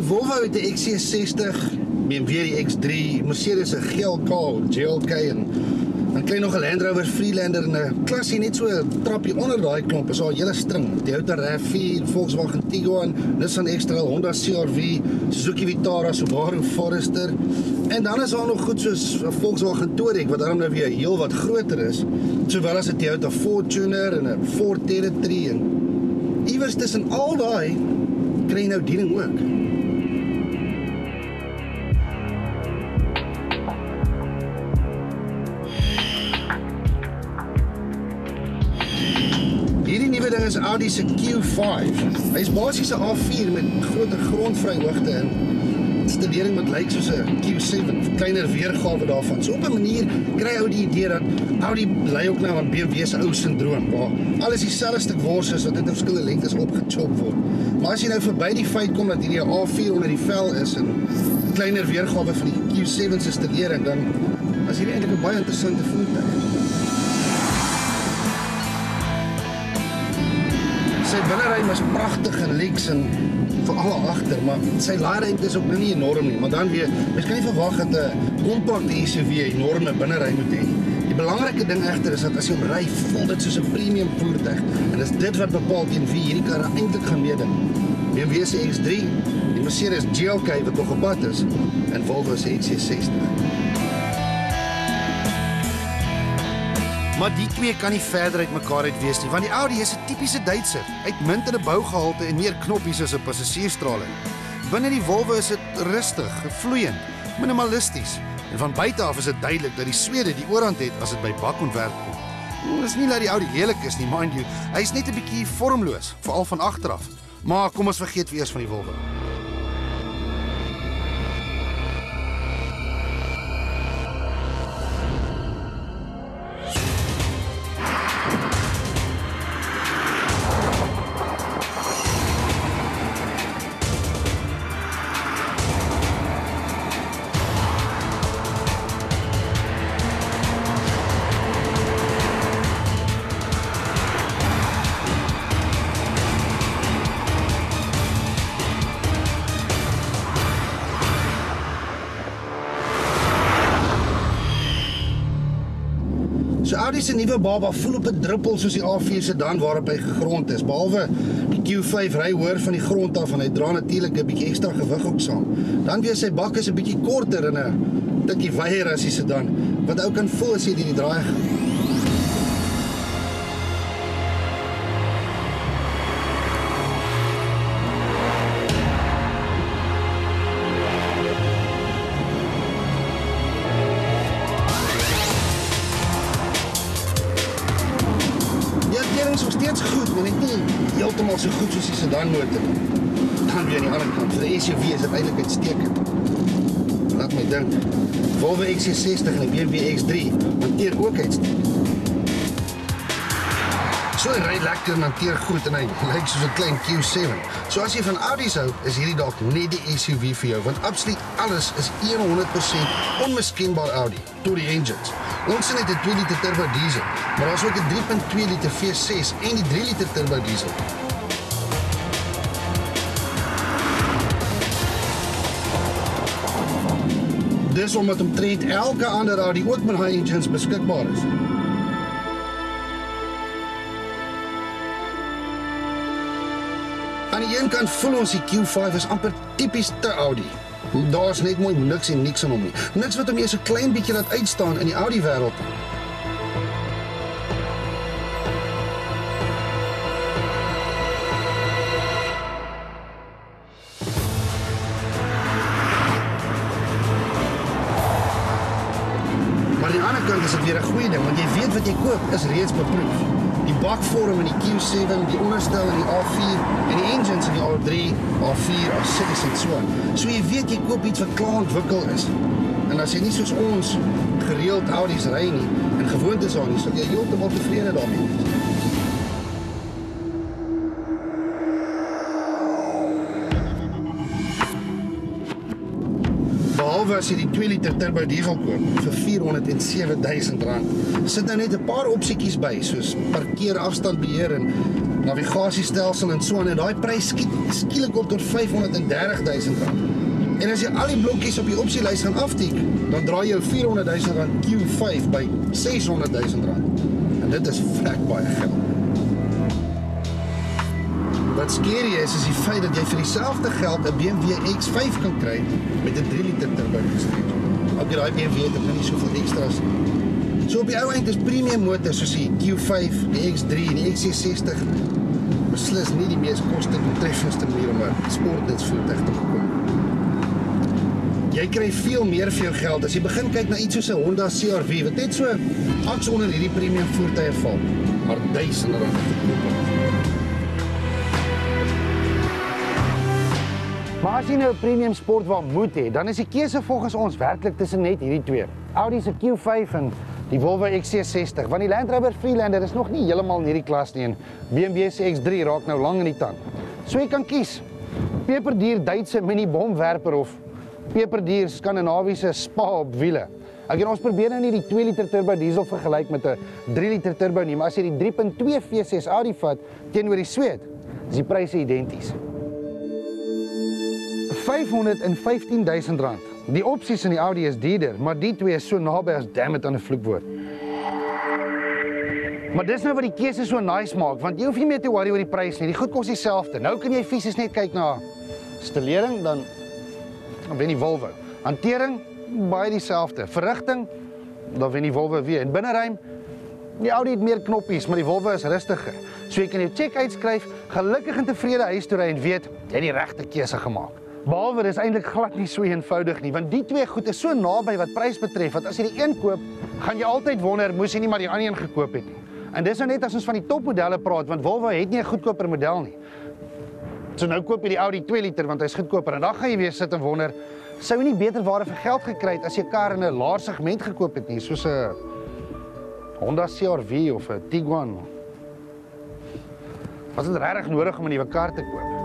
Volvo het die XC60, BMW die X3, Mercedes 'n GLK, GLK en dan kry nog 'n Land Rover Freelander en 'n klasie net so 'n trapie onder daai klomp, is al 'n hele string. Toyota RAV4, Volkswagen Tiguan, Nissan X-Trail, Honda CR-V, Suzuki Vitara, Subaru Forester. En dan is daar nog goed soos 'n Volkswagen Touareg wat dan nou weer heel wat groter is, sowel as 'n Toyota Fortuner en 'n Ford Territory en iewers tussen al daai kry jy nou die ding ook. Hierdie nuwe ding is Audi se Q5. Hy is basies 'n A4 met groter grondvryhoogte en installering wat lyk soos 'n Q7, kleiner weergawe daarvan. So op 'n manier kry ou die idee dat Audi ly ook nou aan BMW se ou sindroom, waar alles dieselfde stuk wors is wat in verskillende lengtes opgechop word. Maar as jy nou verby die feit kom dat hierdie 'n A4 onder die vel is en kleiner weergawe van die Q7 se installering, dan is hierdie eintlik 'n baie interessante voertuig. Sy binneruim is pragtig en lyks en veral agter, maar sy laairuimte is ook nou nie enorm nie, maar dan weer, mens kan nie verwag dat 'n kompakte SUV 'n enorme binneruim moet hê. Die belangrike ding egter is dat as jy hom ry, voel dit soos 'n premium voertuig en dis dit wat bepaal teen wie hierdie karre eintlik gaan meeding. BMW se X3, die Mercedes GLK wat nog op pad is en Volvo se XC60. Maar die twee kan nie verder uit mekaar uit wees nie, want die Audi is 'n tipiese Duitser, uitmuntende bougehalte en meer knoppies as 'n passasiersstraling. Binne die Volvo is dit rustig, vloeiend, minimalisties. En van buite af is dit duidelik dat die Swede die oorhand het as dit by bakontwerp kom. Dis nie dat die Audi lelik is nie, mind you. Hy is net 'n bietjie vormloos, veral van agteraf. Maar kom ons vergeet weer eens van die Volvo. So Audi se nuwe baba voel op 'n druppel soos die A4 sedan waarop hy gegrond is. Behalwe die Q5 ry hoër van die grond af en hy dra natuurlik 'n bietjie ekstra gewig ook saam. Dan weer sy bak is 'n bietjie korter en 'n tikkie wyer as die sedan, wat ou kan voel as jy die draai gaan. Is nog steeds goed, maar net nie heeltemal so goed soos die sedanmotor. Dan weer aan die ander kant, vir die SUV is dit eintlik uitstekend. Laat my dink, Volvo XC60 en die BMW X3 hanteer ook uitstekend. So hy ry lekker en hanteer goed en hy lyk soos 'n klein Q7. So as jy van Audi's hou, is hierdie dalk net die SUV vir jou, want absoluut alles is 100% onmiskenbaar Audi, tot die engines. Ons het 'n 2 liter turbo diesel, maar daar is ook 'n 3.2 liter V6 en die 3 liter turbo diesel. Dis omdat omtrent elke ander Audi ook met high engines beskikbaar is. Aan die een kant voel ons die Q5 is amper typies te Audi. Daar is net mooi niks en niks aan hom nie. Niks wat hom eers so klein bietjie laat uitstaan in die Audi wêreld. Maar aan die ander kant is dit weer 'n goeie ding, want jy weet wat jy koop is reeds beproef. Die bakvorm in die Q7, die onderstel in die A4 en die engines in die A3, A4, A6 en so aan. So jy weet jy koop iets wat klaar ontwikkel is. En as jy nie soos ons gereeld Audi's ry nie en gewoond is aan nie, sal jy heeltemal tevrede daarmee wees. Behalwe as jy die 2 liter turbo diesel koop vir R407,000. Sit nou net 'n paar opsietjies by, soos parkeer afstandbeheer en navigasiestelsel en so aan, en daai prys skiet skielik op tot R530.000. En as jy al die blokkies op die opsielys gaan aftik, dan draai jy R400.000 Q5 by R600.000. En dit is vrek baie geld. Wat scary is die feit dat jy vir dieselfde geld 'n BMW X5 kan kry met 'n 3 liter turbo gestuurd. Ook daai BMW het nou nie soveel extras nie. So op die ou eind is premium motors soos die Q5, die X3 en die XC60 beslis nie die mees kostedoeltreffendste manier om 'n sportnutsvoertuig te koop. Jy kry veel meer vir jou geld as jy begin kyk na iets soos 'n Honda CR-V wat net so aks onder hierdie premium voertuie val, maar duisende rande te koop. Maar as jy nou 'n premium sportwa moet hê, dan is die keuse volgens ons werklik tussen net hierdie twee. Audi se Q5 en die Volvo XC60, want die Land Rover Freelander is nog nie heeltemal in hierdie klas nie en BMW se X3 raak nou lang in die tand. So jy kan kies, peperduur Duitse mini-bomwerper of peperduur Skandinawiese spa op wiele. Ek en ons probeer nou nie die 2 liter turbo diesel vergelyk met 'n 3 liter turbo nie, maar as jy die 3.2 V6 Audi vat teenoor die Sweet, is die pryse identies. R515.000. Die opsies in die Audi is duurder, maar die twee is so naby as damn it aan 'n vloekwoord. Maar dis nou wat die keuse so nice maak, want jy hoef nie meer te worry oor die prys nie. Die goed kos dieselfde. Nou kan jy fisies net kyk na stelering, dan wen die Volvo. Hantering, baie dieselfde. Verrigting, dan wen die Volvo weer. En binneruim, die Audi het meer knoppies, maar die Volvo is rustiger. So jy kan jou check uitskryf, gelukkig en tevrede huis toe ry en weet, jy het die regte keuse gemaak. Behalwe dis eintlik glad nie so eenvoudig nie, want die twee goed is so naby wat prys betref, dat as jy die een koop, gaan jy altyd wonder, moes jy nie maar die ander een gekoop het nie. En dis nou net as ons van die topmodelle praat, want Volvo het nie 'n goedkoper model nie. So nou koop jy die Audi 2 liter, want hy's goedkoper, en dan gaan jy weer sit en wonder, sou jy nie beter ware vir geld gekry het as jy 'n kar in 'n laer segment gekoop het nie, soos 'n Honda CR-V of 'n Tiguan. Was dit regtig nodig om 'n nuwe kar te koop?